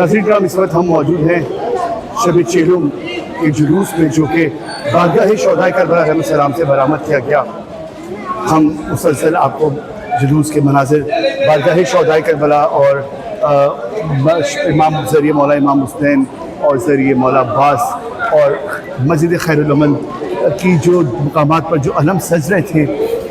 नाज़रीन करम, इस वक्त हम मौजूद हैं शब चेलुम के जुलूस में, जो कि बारगाह शोहदाए करबला अलैहिस्सलाम से बरामद किया गया। हम मुसलसल आपको जुलूस के मनाज़िर बारगाह शोहदाए करबला और इमाम ज़रिए मौला इमाम हुसैन और ज़रिए मौला अब्बास और मस्जिद खैरुल अमन की जो मकामात पर जो अलम सज रहे थे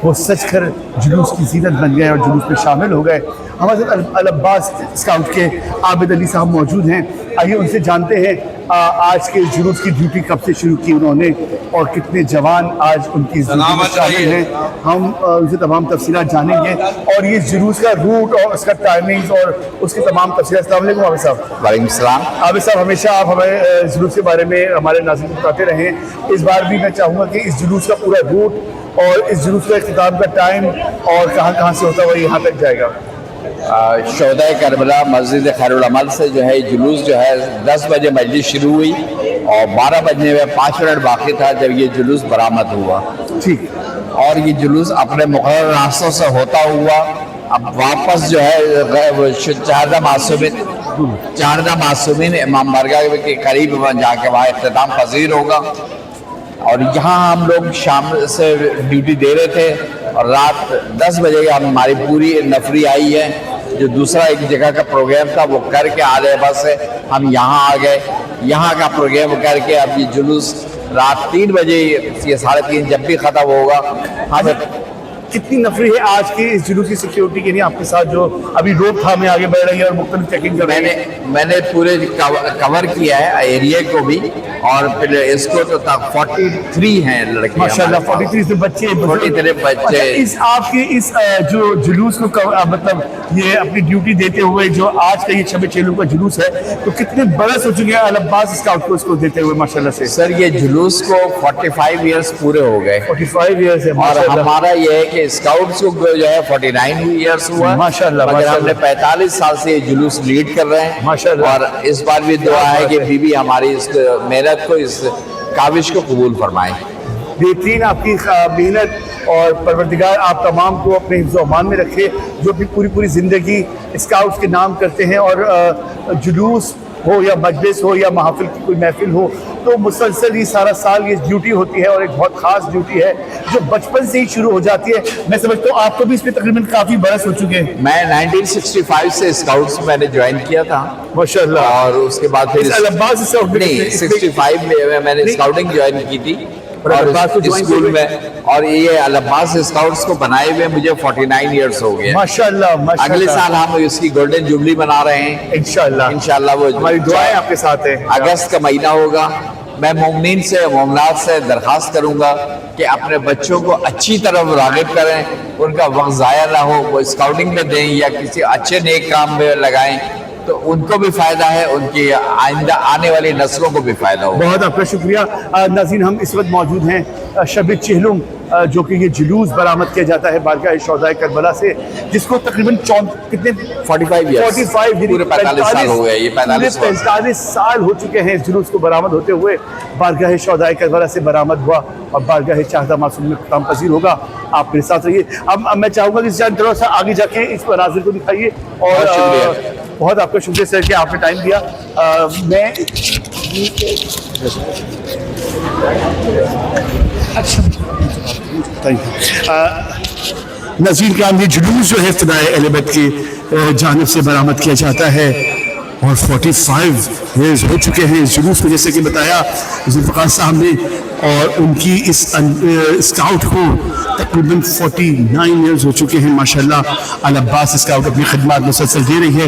वो सज कर जुलूस की ज़ीनत बन गए और जुलूस में शामिल हो गए। हमारे साथ अल अब्बास स्काउट के आबिद अली साहब मौजूद हैं। आइए उनसे जानते हैं आज के जुलूस की ड्यूटी कब से शुरू की उन्होंने और कितने जवान आज उनकी ड्यूटी में शामिल हैं। हम उनसे तमाम तफसीलात जानेंगे और ये जुलूस का रूट और उसका टाइमिंग और उसकी तमाम तफसीलात। अस्सलाम वालेकुम आबिद साहब। वालेकुम सलाम। आबिद साहब, हमेशा आप हमें जुलूस के बारे में हमारे नाज़रीन को बताते रहें। इस बार भी मैं चाहूँगा कि इस जुलूस का पूरा रूट और इस जुलूस का इख्तिताम का टाइम और कहाँ से होता हुआ यहाँ तक जाएगा। शोहदाए करबला मस्जिद खैरुल अमल से जो है जुलूस जो है 10 बजे मजलिस शुरू हुई और 12 बजने में 5 मिनट बाकी था जब ये जुलूस बरामद हुआ। ठीक। और ये जुलूस अपने मुक़र्रर रास्तों से होता हुआ अब वापस जो है चारदा मासूमिन इमाम बारगाह के करीब जाके वहाँ इख्तिताम पजीर होगा। और यहाँ हम लोग शाम से ड्यूटी दे रहे थे और रात 10 बजे हमारी पूरी नफरी आई है। जो दूसरा एक जगह का प्रोग्राम था वो करके आधे बस से हम यहाँ आ गए। यहाँ का प्रोग्राम करके अब ये जुलूस रात 3 बजे ये 3:30 जब भी ख़त्म होगा। हम कितनी नफरी है आज की इस जुलूस की सिक्योरिटी के लिए आपके साथ, जो अभी रोक थामे आगे बढ़ रही है और मुख्तलिफ चेकिंग कर रही है? मैंने पूरे कवर किया है एरिया को भी और फिर इसको तो 43 हैं लड़के माशाल्लाह। 43 से बच्चे 43 बच्चे। इस आपकी इस जो जुलूस को मतलब ये अपनी ड्यूटी देते हुए जो आज का ये शब चेलुम का जुलूस है, तो कितने बरस हो चुके हैं अल अब्बास स्काउट को इसको देते हुए माशाल्लाह से? सर ये जुलूस को 45 ईयर्स पूरे हो गए। 45 ईयर्स है और हमारा ये है कि स्काउट्स को जो है 49 ईयर्स हुआ माशाल्लाह। मगर हमने 45 साल से ये जुलूस लीड कर रहे हैं माशाल्लाह। और इस बार भी दुआ है कि बीबी हमारी इस मेहनत को इस काविश को कबूल फरमाए। बेहतरीन आपकी मेहनत और परवरदिगार आप तमाम को अपने हिफ्ज़ अमान में रखे, जो भी पूरी ज़िंदगी स्काउट्स के नाम करते हैं और जुलूस हो या मजलिस हो या महफिल की कोई महफिल हो तो मुसलसल ही सारा साल ये ड्यूटी होती है और एक बहुत ख़ास ड्यूटी है जो बचपन से ही शुरू हो जाती है। मैं समझता हूँ आपको भी इस पर तकरीबन काफ़ी बरस हो चुके हैं। मैं 1965 से स्काउट्स मैंने ज्वाइन किया था माशाल्लाह। और उसके बाद फिर 65 में मैंने स्काउटिंग ज्वाइन की थी और स्कूल में। और ये अल अब्बास स्काउट्स को बनाए हुए मुझे 49 ईयर्स हो गए माशाल्लाह माशाल्लाह। अगले साल हम इसकी गोल्डन जुबली मना रहे हैं इंशाल्लाह। वो हमारी दुआएं आपके साथ है। अगस्त का महीना होगा। मैं मोमिनीन से मोमनात से दरख्वास्त करूंगा कि अपने बच्चों को अच्छी तरफ राग़िब करें, उनका वक्त ज़ाया ना हो, वो स्काउटिंग में दें या किसी अच्छे नेक काम में लगाएं तो उनको भी फ़ायदा है, उनकी आइंदा आने वाली नस्लों को भी फ़ायदा हो। बहुत आपका शुक्रिया। नाज़रीन, हम इस वक्त मौजूद हैं शब चेलुम, जो कि ये जुलूस बरामद किया जाता है बारगाह शोहदाए करबला से, जिसको तकरीबन कितने 45 पूरे 45 साल हो गए। ये 45 साल हो चुके हैं इस जुलूस को बरामद होते हुए। बारगाह शोहदाए करबला से बरामद हुआ और बारगाह चाहदा मासूम में ख़त्म पजीर होगा। आप मेरे साथ रहिए। अब मैं चाहूँगा कि थोड़ा सा आगे जाके इस मनाज़िर को दिखाइए। और बहुत आपका शुक्रिया सर कि आपने टाइम दिया। मैं नज़ीर का ये जुलूस जो है फ़िदाए अहले बैत की जानिब से बरामद किया जाता है और 45 ईयर्स हो चुके हैं इस जुलूस को, जैसे कि बताया ज़ुल्फ़िकार साहब ने। और उनकी इस स्काउट को तकरीबन 49 ईयर्स हो चुके हैं माशाल्लाह। अल अब्बास स्काउट अपनी खिदमत मुसलसल दे रही है।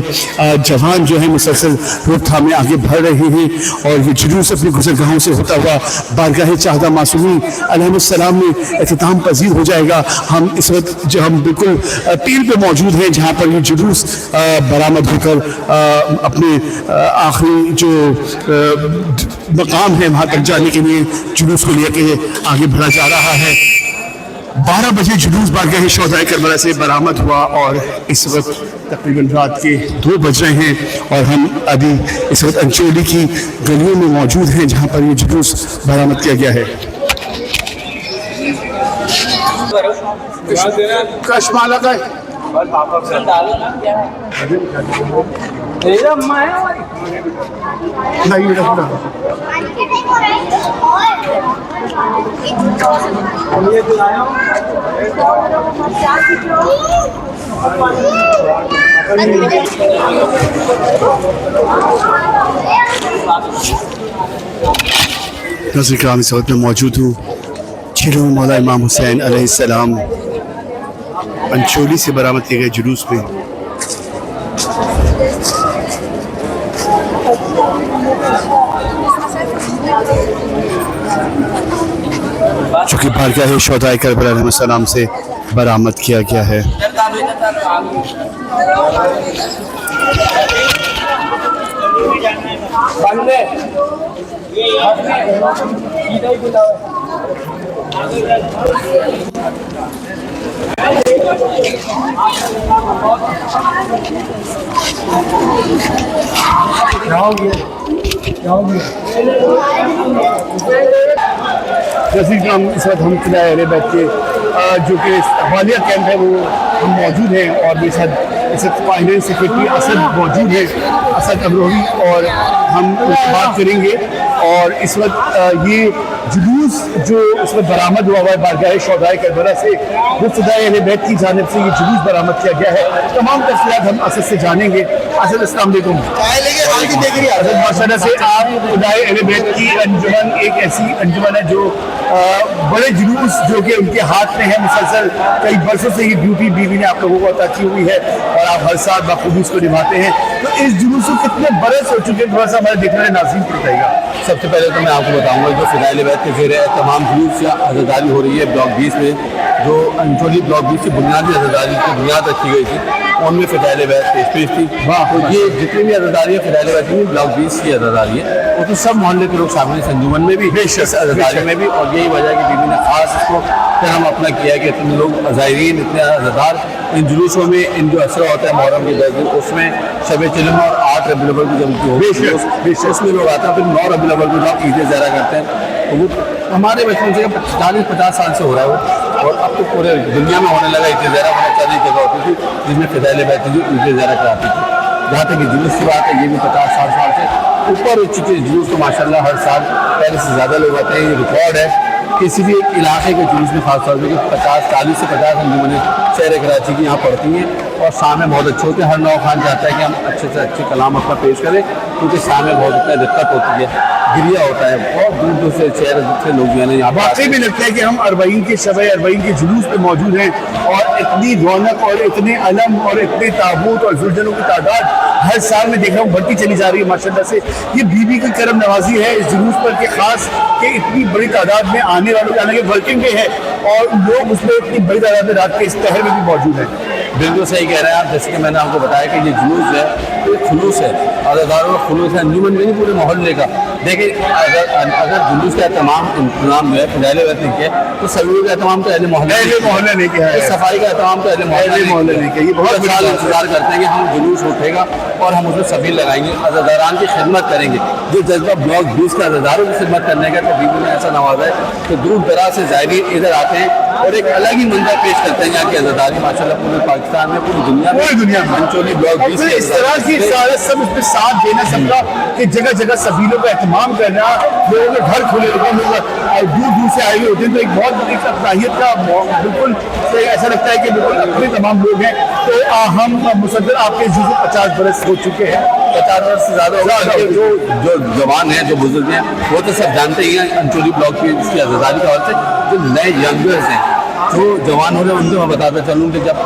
जवान जो है मुसलसल रोकथाम में आगे बढ़ रहे हैं और ये जुलूस अपने गुज़रगाहों से होता हुआ बारगाह चाहदा मासूमीन अलैहिस्सलाम में इख्तिताम पजीर हो जाएगा। हम इस वक्त जो हम बिल्कुल टील पे मौजूद हैं जहाँ पर ये जुलूस बरामद होकर अपने आखिरी जो मकाम है वहाँ तक जाने के लिए जुलूस को लेकर आगे बढ़ा जा रहा है। 12 बजे जुलूस बारगाह शोहदाए करबला से बरामद हुआ और इस वक्त तकरीबन रात के 2 बज रहे हैं और हम अभी इस वक्त अंचोली की गलियों में मौजूद हैं जहां पर ये जुलूस बरामद किया गया है। कशमाला का नहीं रखना नाज़रीन किराम, इस वक्त मैं मौजूद हूँ छिलो मौला इमाम हुसैन अलैहिस्सलाम अंचोली से बरामद किए गए जुलूस में। जो कि बारगाह शोहदाए करबला अलैहिस्सलाम से बरामद किया गया है। जैसे कि हम इस वक्त हम किला अहले बैत के जो कि वालिया कैंप है वो हम मौजूद हैं और मेरे साथ इस वक्त फाइनेंस सेक्रेटरी असद मौजूद है, असद अमरोही, और हम बात करेंगे। और इस वक्त ये जुलूस जो इस वक्त बरामद हुआ है बारगाह शोहदाए करबला से, मुफ्तदाए अहले बैत की जानिब से ये जुलूस बरामद किया गया है। तमाम तफसीलात हम असद से जानेंगे। असद अस्सलाम वालेकुम। असद माशाल्लाह से आप खुदाए अहले बैत की अंजुमन एक ऐसी अंजुमन है जो बड़े जुलूस जो कि उनके हाथ में है, मुसलसल कई बरसों से ये ड्यूटी बीवी ने आप लोगों को अता की हुई है और आप हर साल बखूबी इसको निभाते हैं। तो इस जुलूस को कितने बरस हो चुके हैं, थोड़ा सा हमारे देखने वाले नाज़रीन को बताइएगा। सबसे पहले तो मैं आपको बताऊंगा जो फिदाइल बैत के ज़ेर तमाम जुलूस या अज़ादारी हो रही है ब्लॉक 20 में, जो अंचोली ब्लॉक 20 की बुनियादी अज़ादारी की बुनियाद रखी गई थी, उनमें फिदाइल बैत पेश थी। तो ये जितनी भी अज़ादारी है फिदाइल बैत की ब्लॉक 20 की अज़ादारी है, वो तो सब मोहल्ले के लोग शामिल हैं, अंजुमन में भी, इस अज़ादारी में भी। और यही वजह है कि बीबी ने ख़ास इसको हम अपना किया कि इतने लोग ज़ायरीन, इतने अज़ादार इन जुलूसों में, इन जो असरा होता है मुहर्रम के 10 दिन, उसमें शब चिलम और 8 रबीउल अव्वल को जब उसमें लोग आते हैं, फिर 9 रबीउल अव्वल को लोग ईद ज़हरा करते हैं। तो वो हमारे बचपन से 40-50 साल से हो रहा है वो, और अब तो पूरे दुनिया में होने लगा। ईद ज़हरा होना 4 जगह होती थी जिसमें फिदाइल बैत जो ईद ज़हरा कराती थी। जहाँ तक कि जुलूस की बात है, ये भी 50-60 साल से ऊपर हो चुके जुलूस, तो माशाल्लाह हर साल पहले से ज़्यादा लोग आते हैं। ये रिकॉर्ड है किसी भी एक इलाके के जुलूस में, खासतौर पर 40 से 50 अंजुमनें शहर कराची की यहाँ पढ़ती हैं और सामने बहुत अच्छे होते हैं। हर नौ खान चाहता है कि हम अच्छे से अच्छे कलाम अपना पेश करें, क्योंकि सामने बहुत इतना दिक्कत होती है, गिरिया होता है, बहुत दूर दूर से शहर से लोग जो है ना यहाँ वाकई में लगता है कि हम अरबईन के शब अरबईन के जुलूस में मौजूद हैं और इतनी रौनक और इतने अलम और इतने ताबूत और जुलजनों की तादाद हर साल में देख रहा हूँ बढ़ती चली जा रही है माशाल्लाह से। ये बीबी की करम नवाजी है इस जुलूस पर कि खास कि इतनी बड़ी तादाद में आने वालों के, हालांकि वर्किंग डे है और लोग उसमें इतनी बड़ी तादाद में रात के इस पहर में भी मौजूद हैं। बिल्कुल सही कह रहे हैं आप। जैसे कि मैंने आपको बताया कि ये जुलूस है, तो ये खुलूस है, अज़ादारों का खुलूस है, अंजुमन में नहीं पूरे मोहल्ले का। देखिए अगर जुलूस का तमाम इंतजाम जो है फिदाइल बैत ने किया, तो सभी का तमाम तो अहले मोहल्ले ने किया है, सफाई का तमाम तो अहले मोहल्ले ने किया। ये बहुत साल इंतजार करते हैं कि हम जुलूस उठेगा और हम उसमें सभी लगाएंगे, अज़ादारान की खिदमत करेंगे। जो जज्बा ब्लॉक 20 का अज़ादारों की खिदमत करने का, तो बीबी ने ऐसा नवाजा है कि दूर दराज से ज़ायरीन इधर आते हैं और एक अलग ही मंजर पेश करते हैं यहाँ की अज़ादारी माशाल्लाह पूरे पाकिस्तान में, पूरी दुनिया में अंचोली ब्लॉक 20 इस तरह की सब इसमें साथ देना सबका कि जगह जगह सफीलों का एहतमाम करना, लोगों के घर खुले होते हैं, लोग दूर दूर से आए हुए होते हैं, तो एक बहुत बड़ी अफराहियत का बिल्कुल ऐसा लगता है कि बिल्कुल अपने तमाम लोग हैं। तो हम मुसद्दर आपके जुज़ 50 बरस हो चुके हैं, 50 वर्ष से ज़्यादा होगा। जो जवान हैं, जो बुजुर्ग हैं, वो तो सब जानते ही हैं अंचोली ब्लॉक की इसकी आज़ादारी का हवाले से। जो नए यंगर्स हैं, जो जवान हो रहे हैं, उनको मैं बताता चलूँ कि जब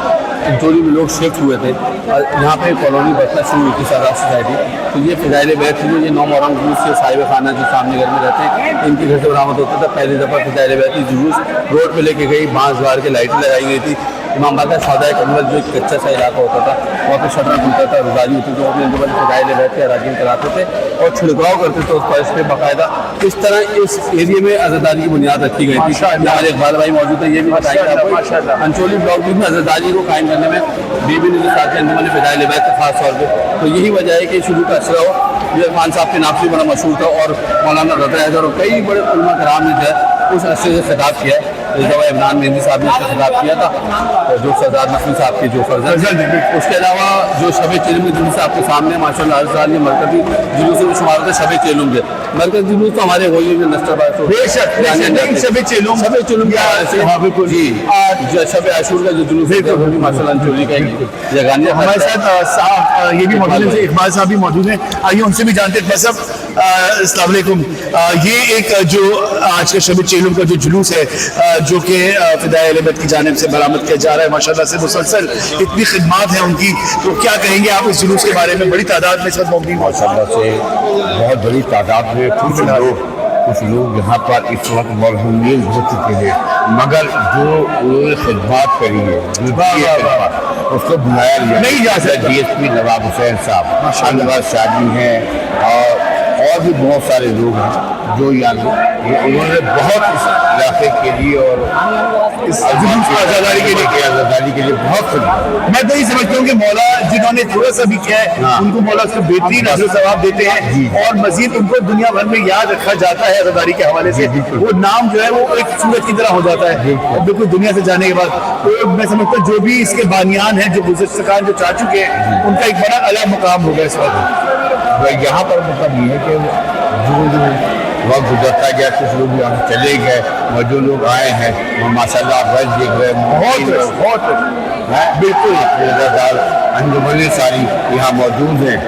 अंचोली में लोग शिफ्ट हुए थे और यहाँ पे कॉलोनी बसना शुरू हुई थी सरदार सोसाइटी, तो ये फिदाइल बैत जो ये 9 मुहर्रम जुलूस से साहिब खाना जो सामने घर में रहते हैं, इनके घर से बरामद होता था। पहली दफ़ा फिदाइल बैत जुलूस रोड पे लेके गई, बांस बार के लाइटें लगाई गई थी। इमाम बारगाह शोहदाए करबला जो एक कच्चा सा इलाका होता था, वहाँ पर शटर खुलता था, रोजारी होती थी, अपने अंजुमन फिदाइल बैत के अराकीन कराते थे और छिड़काव करते थे उस पर, इस पर बाकायदा इस तरह इस एरिया में अज़ादारी की बुनियाद रखी गई थी। हमारे इकबाल भाई मौजूद है, ये भी बताएंगे आपको अंचोली ब्लॉक में अज़ादारी को कायम करने में बीबी ने जो साथी अंजुमन फिदाइल बैत का खास तौर पर, तो यही वजह है कि शुरू का असरा हो। ये खान साहब के नाम से बड़ा मशहूर था और मौलाना रज़ा हैदर और कई बड़े उलमा कराम ने जो है उस अरसे से खिताब किया है। इस दफ़ा इमरान मेहंदी साहब ने खिताब किया था, जो सरदार नकवी साहब के जो फर्जंद हैं। उसके अलावा जो शब चेलम के जुलूस आपके सामने माशाल्लाह हर साल ये मरकज़ी जुलूस में शुमार होता है। शब चेलम के मरकज़ी जुलूस तो हमारे वही है जो नस्टरबाद शब चेलुम जी, शब आशूर का जो जुलूस है वो भी माशाल्लाह अंचोली का जगानी। हमारे साथ ये भी मौजूद है, इकबाल साहब भी मौजूद हैं, आइए उनसे भी जानते हैं। इकबाल साहब अस्सलाम वालेकुम। ये एक जो आज का शब चेलुम का जो जुलूस है जो कि फिदाए अहले बैत की जानिब से बरामद किया जा रहा है, माशाल्लाह से मुसलसल इतनी खिदमात हैं उनकी, तो क्या कहेंगे आप इस जुलूस के बारे में? बड़ी तादाद में इस वक्त मौजूद हैं। माशाल्लाह से बहुत बड़ी तादाद में कुछ लोग यहाँ पर इस वक्त मरहूमीन हो चुके हैं, मगर जो उन्होंने खिदमत करी है उसको बुलाया नहीं जा सकता। DSP नवाब हुसैन साहब, अनवर शादी हैं और भी बहुत सारे लोग हैं जो यहाँ उन्होंने बहुत इस इलाके के लिए और इस आज़ादी के लिए बहुत कुछ। मैं तो ये समझता हूँ कि मौला जिन्होंने थोड़ा सा भी किया है उनको मौला उसको बेहतरीन अजर सवाब देते हैं और मजीद उनको दुनिया भर में याद रखा जाता है आज़ादी के हवाले से। वो नाम जो है वो एक सूरज की तरह हो जाता है बिल्कुल दुनिया से जाने के बाद। तो मैं समझता हूँ जो भी इसके बानियान हैं, जो बुजुर्गों जो चाह चुके हैं, उनका एक बड़ा अलग मुकाम होगा इस वक्त। यहाँ पर मतलब ये है कि जो वक्त गुजरता गया, कुछ लोग यहाँ चले गए और जो लोग आए हैं वो माशाल्लाह रज देख रहे हैं, बहुत बिल्कुल अंजुमन सारी यहाँ मौजूद हैं।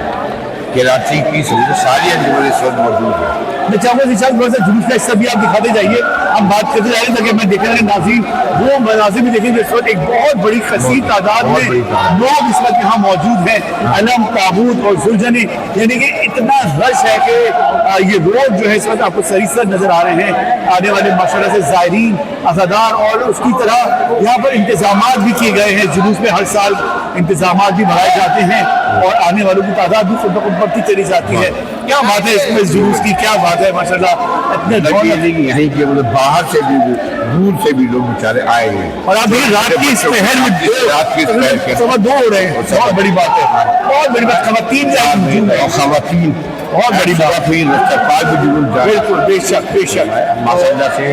कराची की सारी अंजुमन इस वक्त मौजूद है। मैं चाहूँगा थोड़ा सा जुलूस का हिस्सा भी आप दिखाते जाइए, हम बात करते जाएंगे ताकि मैं देखने लगे नाज़रीन वो मनाज़िर भी देखेंगे। इस वक्त एक बहुत बड़ी कसीर तादाद में लोग इस वक्त यहाँ मौजूद हैं, अलम ताबूत और जुलझने, यानी कि इतना रश है कि ये रोड जो है इस वक्त आपको सरीसर नजर आ रहे हैं। आने वाले माशाल्लाह से ज़ायरीन अज़ादार और उसकी तरह यहाँ पर इंतजामात भी किए गए हैं। जुलूस में हर साल इंतजामात भी बढ़ाए जाते हैं और आने वालों की तादाद भी खुद ब खुद बढ़ती चली जाती है। क्या बात है इसमें, इस जुलूस की क्या बात है माशाल्लाह, इतने यहीं के मतलब बाहर से भी दूर से भी लोग बेचारे आए हैं। और आप ये रात की इस पहर में 2:15 हो रहे हैं, बहुत बड़ी बात है, बहुत बड़ी बात। खवातीन खवातीन बहुत बड़ी बात, बिल्कुल बेशक माशाल्लाह से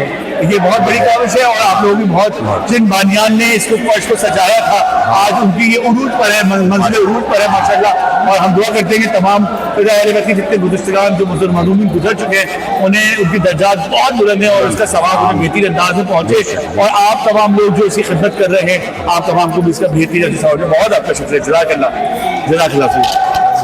ये बहुत बड़ी काविश है। और आप लोगों की बहुत जिन बानियान ने इसको फर्श को सजाया था, आज उनकी ये उरूज पर है, मंजिल उरूज पर है माशाल्लाह। और हम दुआ करते हैं कि तमाम फिदाए अहले बैत के जितने गुज़श्तगान जो मज़लूमीन गुजर चुके हैं उन्हें उनकी दर्जात बहुत बुलंद है और उसका सवाब उन्हें बेहतरीन अंदाज में पहुँचे। और आप तमाम लोग जो इसकी खिदमत कर रहे हैं, आप तमाम को भी इसका बेहतरीन सवाब, बहुत आपका शुक्रिया। जज़ाकल्लाह।